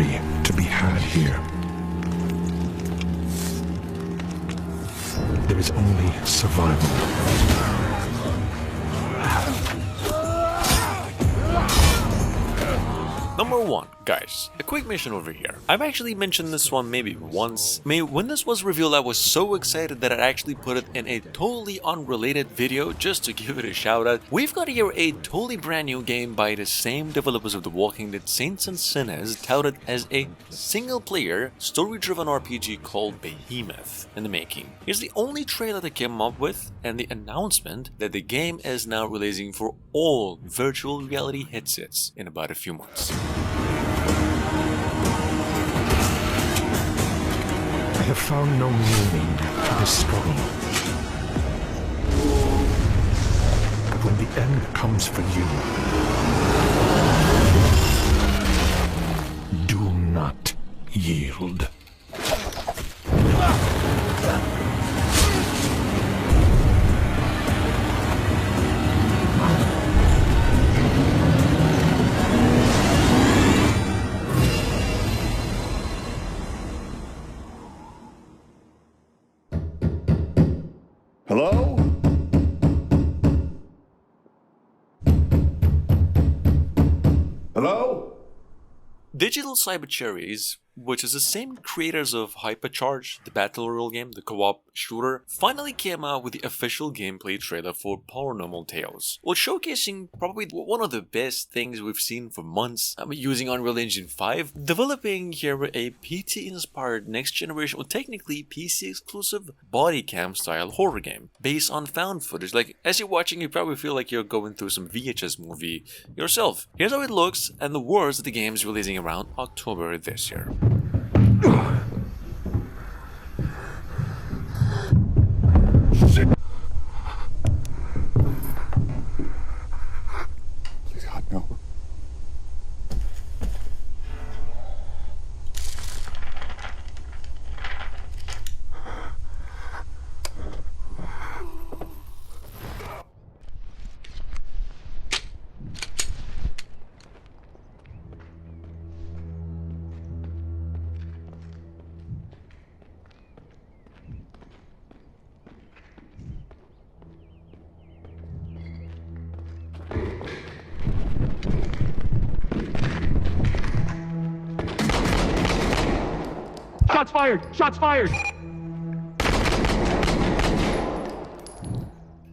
glory to be had here. There is only survival. Number 1, guys, a quick mission over here. I've actually mentioned this one maybe once. When this was revealed, I was so excited that I actually put it in a totally unrelated video just to give it a shout out. We've got here a totally brand new game by the same developers of The Walking Dead: Saints and Sinners, touted as a single-player, story-driven RPG called Behemoth in the making. Here's the only trailer they came up with, and the announcement that the game is now releasing for all virtual reality headsets in about a few months. I have found no meaning to this struggle. But when the end comes for you, do not yield. Hello? Hello? Digital Cyber Cherries, which is the same creators of Hypercharge, the battle royale game, the co-op shooter, finally came out with the official gameplay trailer for Paranormal Tales, while showcasing probably one of the best things we've seen for months. Using Unreal Engine 5, developing here a PT-inspired next-generation, well, technically PC-exclusive body cam style horror game based on found footage. Like, as you're watching, you probably feel like you're going through some VHS movie yourself. Here's how it looks and the words that the game is releasing around October this year. God, no. Shots fired! Shots fired!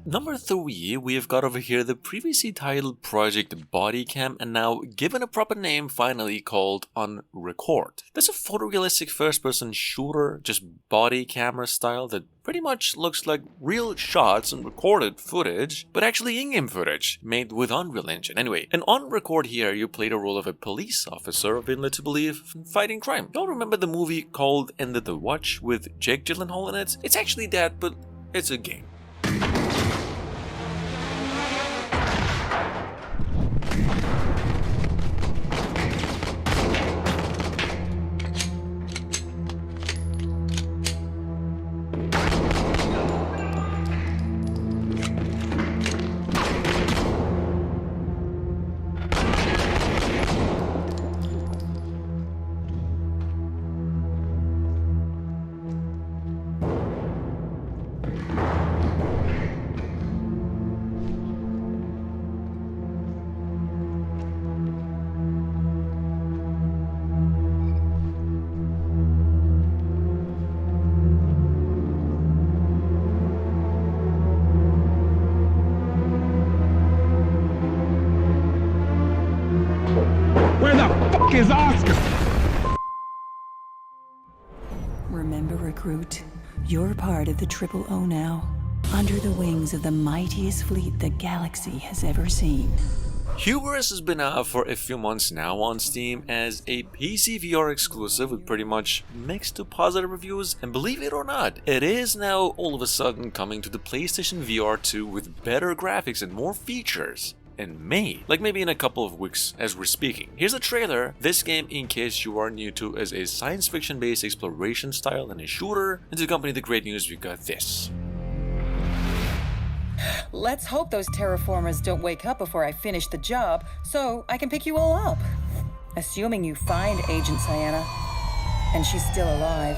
Number 3, we have got over here the previously titled Project Bodycam, and now given a proper name finally, called On Record. This is a photorealistic first-person shooter, just body camera style, that pretty much looks like real shots and recorded footage, but actually in-game footage, made with Unreal Engine. Anyway, and On Record here, you play the role of a police officer, been led to believe, fighting crime. Y'all remember the movie called Under the Watch with Jake Gyllenhaal in it? It's actually that, but it's a game. Is Oscar! Remember, recruit, you're part of the Triple O now, under the wings of the mightiest fleet the galaxy has ever seen. Hubris has been out for a few months now on Steam as a PCVR exclusive with pretty much mixed to positive reviews, and believe it or not, it is now all of a sudden coming to the PlayStation VR 2 with better graphics and more features in May, like maybe in a couple of weeks as we're speaking. Here's a trailer. This game, in case you are new to, is a science fiction based exploration style and a shooter, and to accompany the great news we got this. Let's hope those terraformers don't wake up before I finish the job, so I can pick you all up. Assuming you find Agent Sienna, and she's still alive.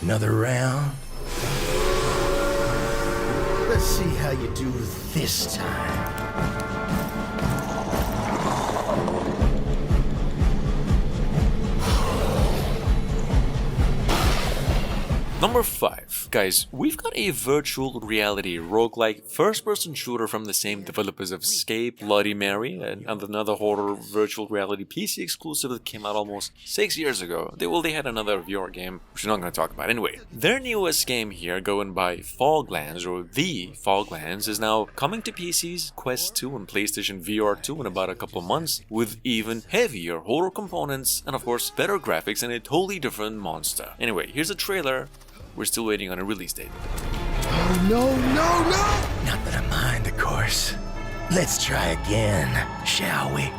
Another round? Let's see how you do this time. Number 5. Guys, we've got a virtual reality roguelike first-person shooter from the same developers of Escape, Bloody Mary, and another horror virtual reality PC exclusive that came out almost 6 years ago. They had another VR game, which we're not going to talk about anyway. Their newest game here, going by Foglands, or The Foglands, is now coming to PCs, Quest 2 and PlayStation VR 2 in about a couple of months, with even heavier horror components and of course better graphics and a totally different monster. Anyway, here's a trailer. We're still waiting on a release date. Oh, no, no, no! Not that I mind, of course. Let's try again, shall we?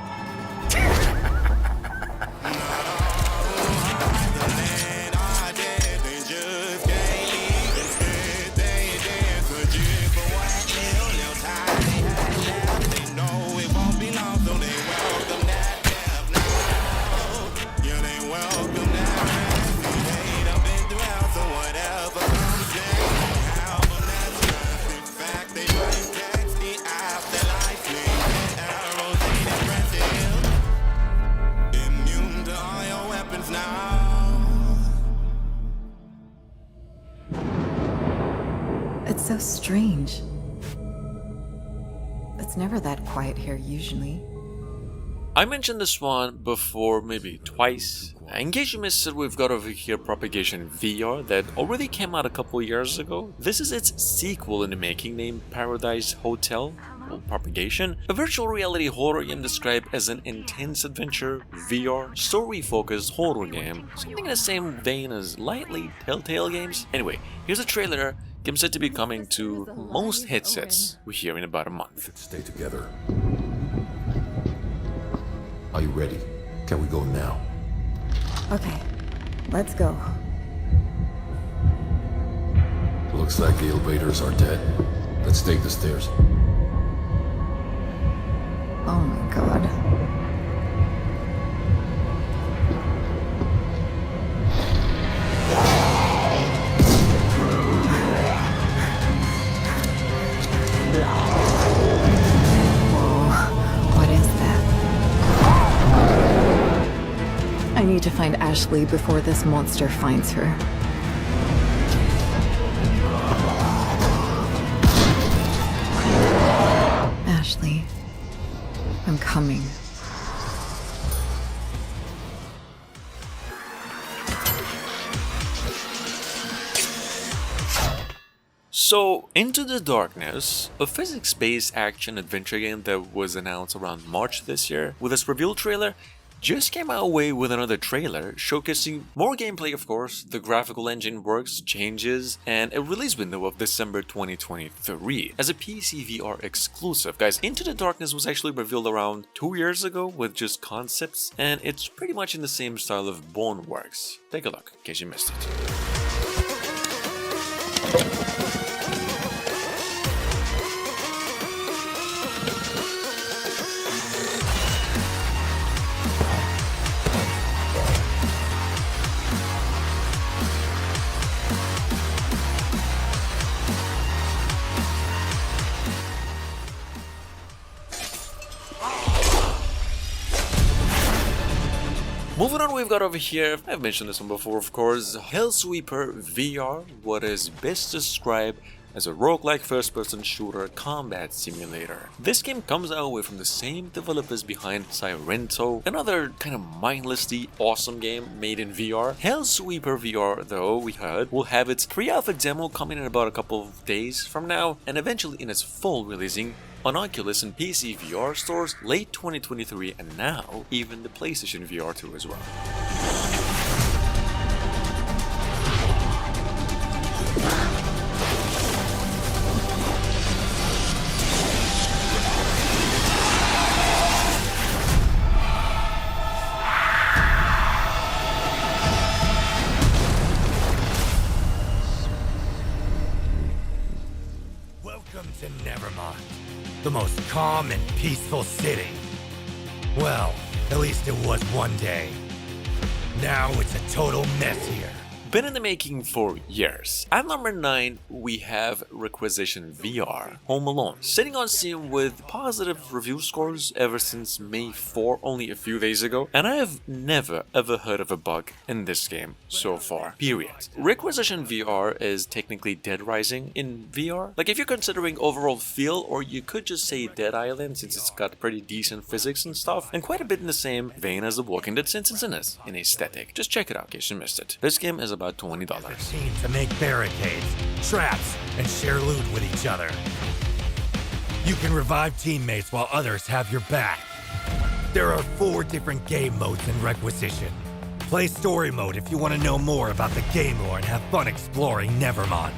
It's so strange. It's never that quiet here usually. I mentioned this one before, maybe twice. In case you missed it, we've got over here Propagation VR that already came out a couple years ago. This is its sequel in the making, named Paradise Hotel, or Propagation, a virtual reality horror game described as an intense adventure, VR, story-focused horror game, something in the same vein as lightly Telltale games. Anyway, here's a trailer. Game set to be coming to most headsets we hear in about a month. Stay together. Are you ready? Can we go now? Okay, let's go. Looks like the elevators are dead. Let's take the stairs. Oh my god. I need to find Ashley before this monster finds her. Ashley, I'm coming. So, Into the Darkness, a physics-based action-adventure game that was announced around March this year, with its reveal trailer, just came our way with another trailer, showcasing more gameplay of course, the graphical engine works, changes, and a release window of December 2023 as a PCVR exclusive. Guys, Into the Darkness was actually revealed around 2 years ago with just concepts, and it's pretty much in the same style of Boneworks. Take a look, in case you missed it. Moving on, we've got over here, I've mentioned this one before of course, Hellsweeper VR, what is best described as a roguelike first-person shooter combat simulator. This game comes our way from the same developers behind Sirento, another kind of mindlessly awesome game made in VR. Hellsweeper VR, though, we heard, will have its pre-alpha demo coming in about a couple of days from now, and eventually in its full releasing on Oculus and PCVR stores late 2023, and now even the PlayStation VR 2 as well. Welcome to Nevermont, the most calm and peaceful city. Well, at least it was one day. Now it's a total mess here. Been in the making for years. At number 9, we have Requisition VR, Home Alone, sitting on Steam with positive review scores ever since May 4, only a few days ago, and I have never ever heard of a bug in this game so far, period. Requisition VR is technically Dead Rising in VR. Like, if you're considering overall feel, or you could just say Dead Island since it's got pretty decent physics and stuff, and quite a bit in the same vein as The Walking Dead since it's in aesthetic. Just check it out in case you missed it. This game is about $20. A team to make barricades, traps, and share loot with each other. You can revive teammates while others have your back. There are 4 different game modes in Requisition. Play story mode if you want to know more about the game lore and have fun exploring Nevermont.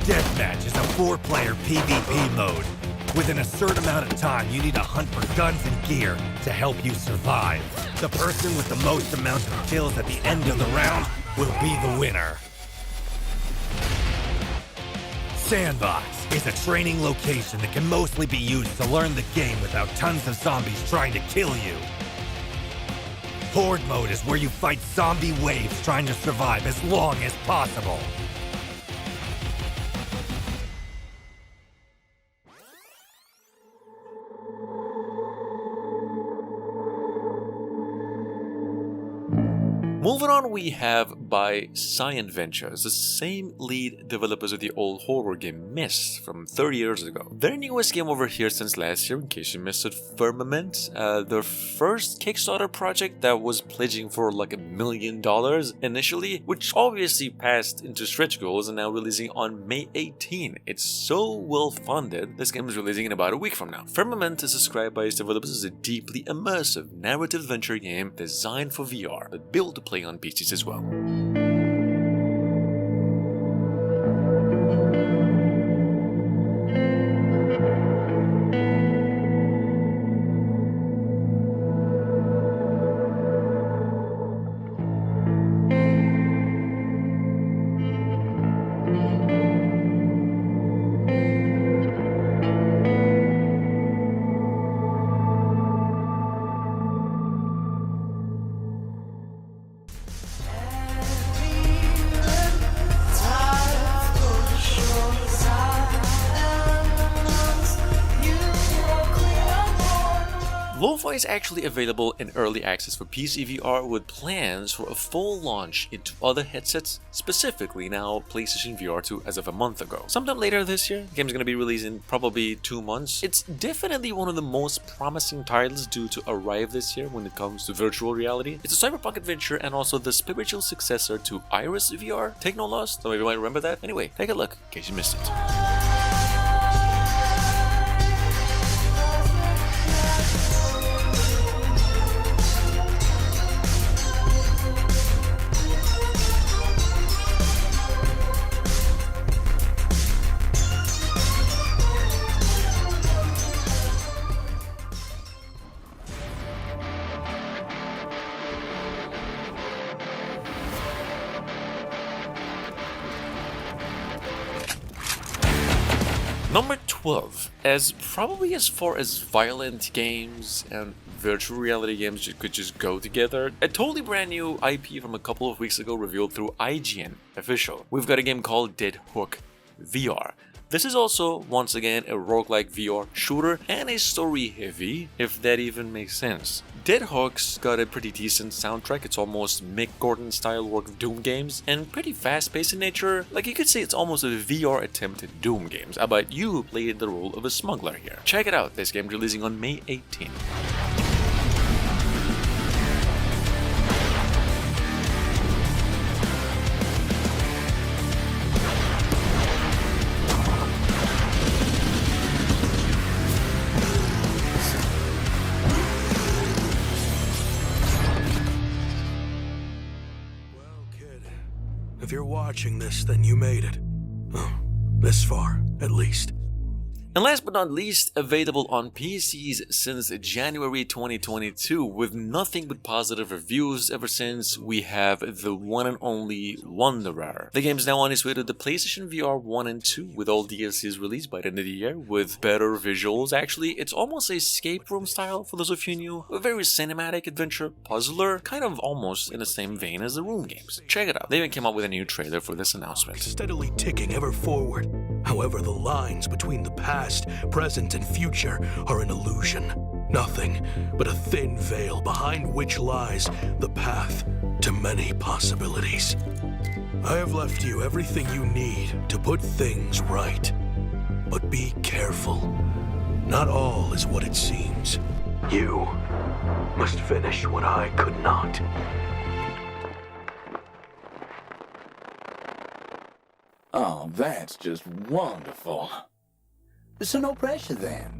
Deathmatch is a 4-player PvP mode. Within a certain amount of time, you need to hunt for guns and gear to help you survive. The person with the most amount of kills at the end of the round will be the winner. Sandbox is a training location that can mostly be used to learn the game without tons of zombies trying to kill you. Horde mode is where you fight zombie waves trying to survive as long as possible. Moving on, we have by Cyan Ventures, the same lead developers of the old horror game Myst from 30 years ago. Their newest game over here since last year, in case you missed it, Firmament, their first Kickstarter project that was pledging for like $1 million initially, which obviously passed into stretch goals and now releasing on May 18. It's so well funded, this game is releasing in about a week from now. Firmament is described by its developers as a deeply immersive narrative adventure game designed for VR, but built to play on PCs as well. Lo-Fi is actually available in early access for PCVR with plans for a full launch into other headsets, specifically now PlayStation VR 2 as of a month ago. Sometime later this year, the game's going to be released in probably 2 months. It's definitely one of the most promising titles due to arrive this year when it comes to virtual reality. It's a cyberpunk adventure and also the spiritual successor to Iris VR, Technolost, so maybe you might remember that. Anyway, take a look in case you missed it. Number 12, as far as violent games and virtual reality games could just go together, a totally brand new IP from a couple of weeks ago revealed through IGN Official. We've got a game called Dead Hook VR. This is also, once again, a roguelike VR shooter and a story heavy, if that even makes sense. Dead Hook's got a pretty decent soundtrack. It's almost Mick Gordon style work of Doom games and pretty fast paced in nature. Like, you could say it's almost a VR attempt at Doom games, but you played the role of a smuggler here. Check it out, this game releasing on May 18th. If you're watching this, then you made it. Oh, this far, at least. And last but not least, available on PCs since January 2022 with nothing but positive reviews ever since we have the one and only Wanderer. The game is now on its way to the PlayStation VR 1 and 2 with all DLCs released by the end of the year with better visuals. Actually, it's almost a escape room style for those of you new, a very cinematic adventure puzzler, kind of almost in the same vein as the Room games. Check it out. They even came out with a new trailer for this announcement. Steadily ticking ever forward. However, the lines between the past, present, and future are an illusion. Nothing but a thin veil behind which lies the path to many possibilities. I have left you everything you need to put things right. But be careful. Not all is what it seems. You must finish what I could not. Oh, that's just wonderful. So no pressure then.